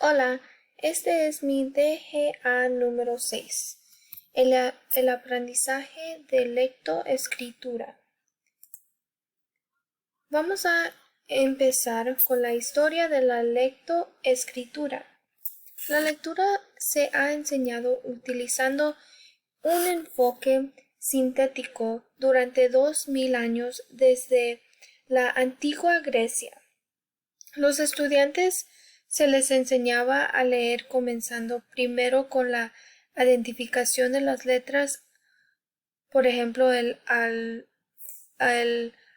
Hola, este es mi DGA número 6, el aprendizaje de lectoescritura. Vamos a empezar con la historia de la lectoescritura. La lectura se ha enseñado utilizando un enfoque sintético durante 2000 años desde la antigua Grecia. Los estudiantes se les enseñaba a leer comenzando primero con la identificación de las letras, por ejemplo, el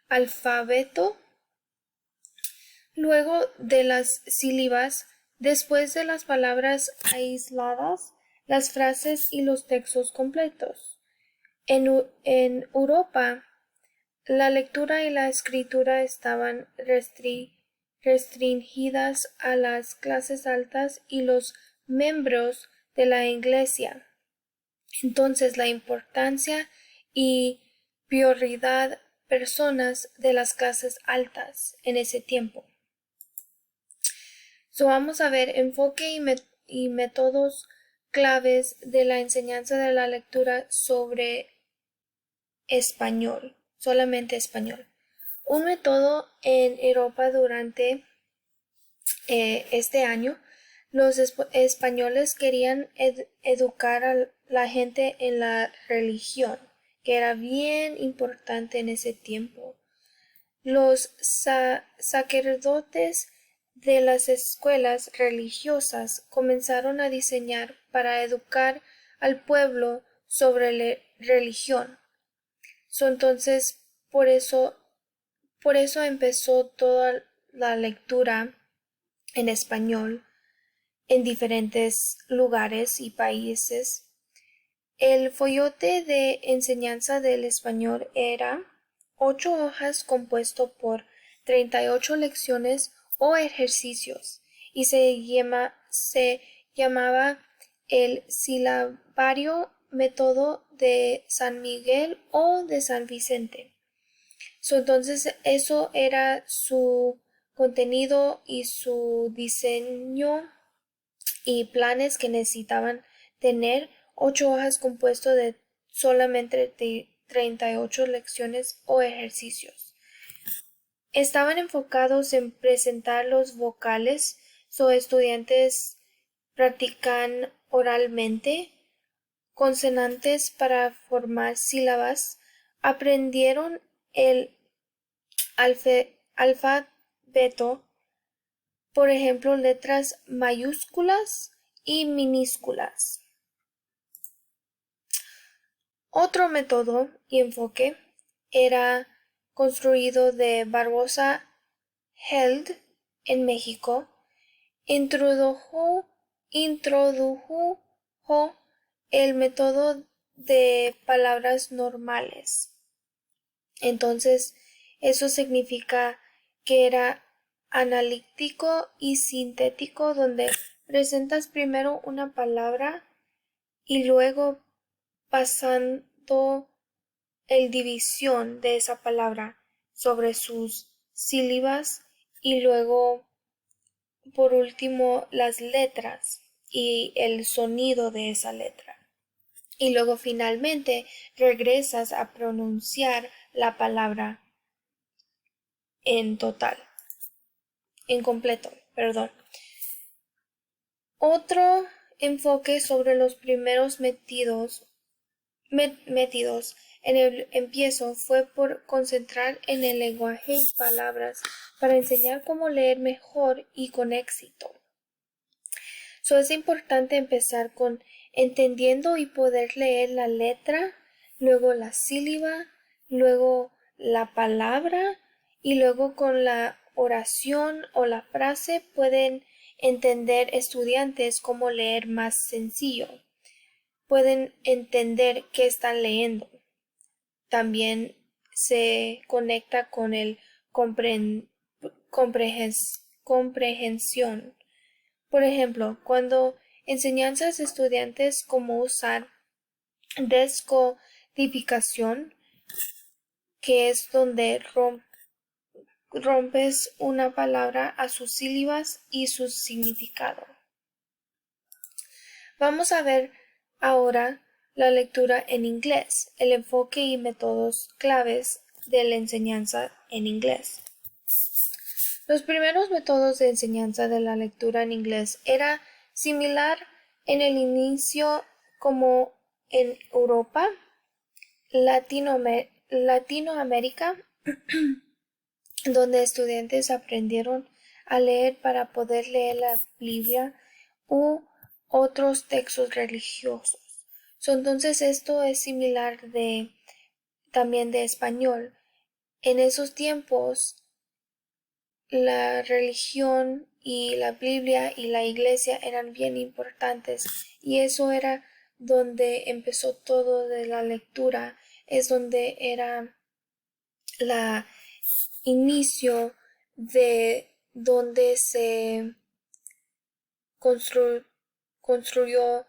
alfabeto, luego de las sílabas, después de las palabras aisladas, las frases y los textos completos. En Europa, la lectura y la escritura estaban restringidas a las clases altas y los miembros de la Iglesia. Entonces, la importancia y prioridad personas de las clases altas en ese tiempo. Vamos a ver enfoque y métodos claves de la enseñanza de la lectura sobre español, solamente español. Un método en Europa durante este año, los españoles querían educar a la gente en la religión, que era bien importante en ese tiempo. Los sacerdotes de las escuelas religiosas comenzaron a diseñar para educar al pueblo sobre la religión. Entonces, por eso empezó toda la lectura en español en diferentes lugares y países. El folleto de enseñanza del español era 8 hojas compuesto por 38 lecciones o ejercicios y se llamaba el silabario método de San Miguel o de San Vicente. Entonces eso era su contenido y su diseño y planes que necesitaban tener 8 hojas compuesto de solamente 38 lecciones o ejercicios. Estaban enfocados en presentar los vocales, estudiantes practican oralmente consonantes para formar sílabas, aprendieron el alfabeto, por ejemplo, letras mayúsculas y minúsculas. Otro método y enfoque era construido de Barbosa Held en México. Introdujo el método de palabras normales. Entonces, eso significa que era analítico y sintético, donde presentas primero una palabra y luego pasando el división de esa palabra sobre sus sílabas y luego por último las letras y el sonido de esa letra. Y luego finalmente regresas a pronunciar la palabra en completo, perdón. Otro enfoque sobre los primeros metidos en el empiezo fue por concentrar en el lenguaje y palabras para enseñar cómo leer mejor y con éxito. Es importante empezar con entendiendo y poder leer la letra, luego la sílaba, luego la palabra y luego con la oración o la frase pueden entender estudiantes cómo leer más sencillo. Pueden entender qué están leyendo. También se conecta con el comprehensión. Por ejemplo, cuando enseñanzas a estudiantes cómo usar descodificación, que es donde rompes una palabra a sus sílabas y su significado. Vamos a ver ahora la lectura en inglés, el enfoque y métodos claves de la enseñanza en inglés. Los primeros métodos de enseñanza de la lectura en inglés era similar en el inicio como en Europa, Latinoamérica, donde estudiantes aprendieron a leer para poder leer la Biblia u otros textos religiosos. Entonces esto es similar también de español. En esos tiempos la religión y la Biblia y la iglesia eran bien importantes y eso era donde empezó todo de la lectura, es donde era la inicio de donde se construyó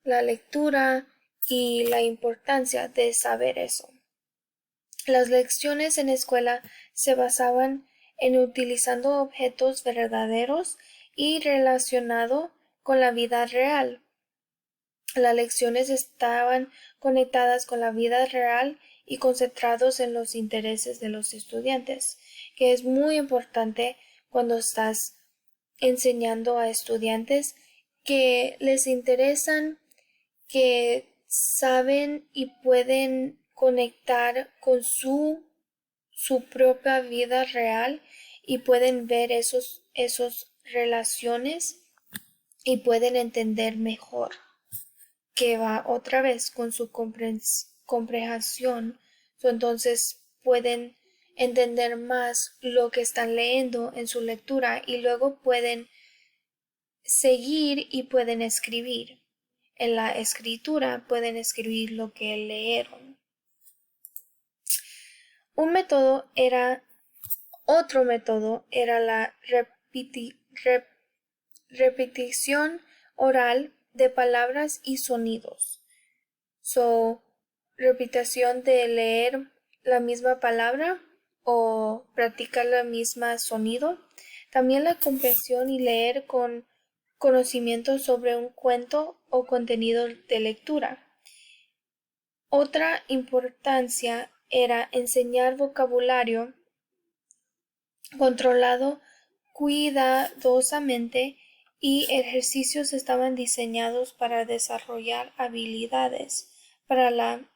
la lectura y la importancia de saber eso. Las lecciones en escuela se basaban en utilizando objetos verdaderos y relacionado con la vida real. Las lecciones estaban conectadas con la vida real y concentrados en los intereses de los estudiantes, que es muy importante cuando estás enseñando a estudiantes que les interesan, que saben y pueden conectar con su propia vida real y pueden ver esos relaciones y pueden entender mejor, que va otra vez con su comprensión. Entonces pueden entender más lo que están leyendo en su lectura y luego pueden seguir y pueden escribir. En la escritura pueden escribir lo que leyeron. Otro método era la repetición oral de palabras y sonidos. Repetición de leer la misma palabra o practicar la misma sonido. También la comprensión y leer con conocimiento sobre un cuento o contenido de lectura. Otra importancia era enseñar vocabulario controlado cuidadosamente y ejercicios estaban diseñados para desarrollar habilidades para la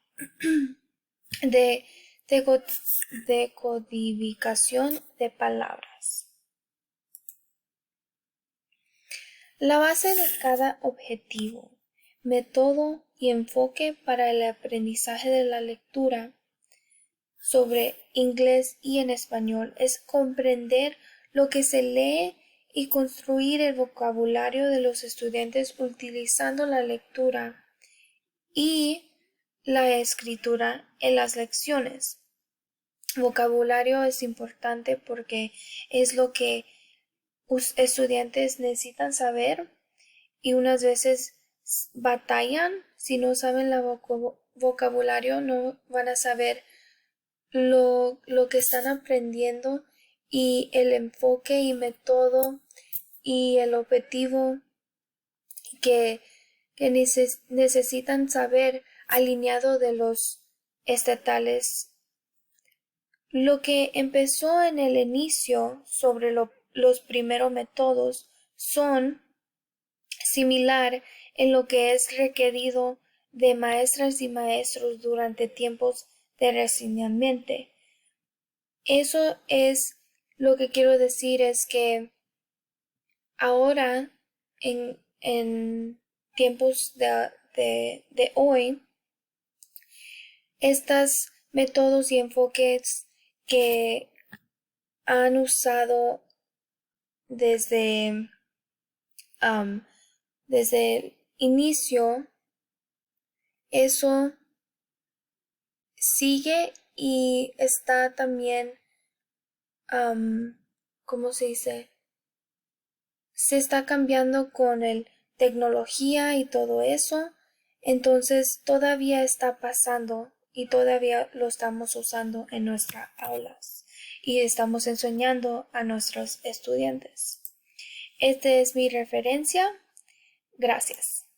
decodificación de palabras. La base de cada objetivo, método y enfoque para el aprendizaje de la lectura sobre inglés y en español es comprender lo que se lee y construir el vocabulario de los estudiantes utilizando la lectura y la escritura en las lecciones. Vocabulario es importante porque es lo que estudiantes necesitan saber y unas veces batallan si no saben el vocabulario, no van a saber lo que están aprendiendo y el enfoque y método y el objetivo que necesitan saber alineado de los estatales. Lo que empezó en el inicio sobre los primeros métodos son similar en lo que es requerido de maestras y maestros durante tiempos de recientemente. Eso es lo que quiero decir, es que ahora en tiempos de hoy, estos métodos y enfoques que han usado desde el inicio, eso sigue y está también, ¿cómo se dice? Se está cambiando con el tecnología y todo eso, entonces todavía está pasando y todavía lo estamos usando en nuestras aulas y estamos enseñando a nuestros estudiantes. Esta es mi referencia. Gracias.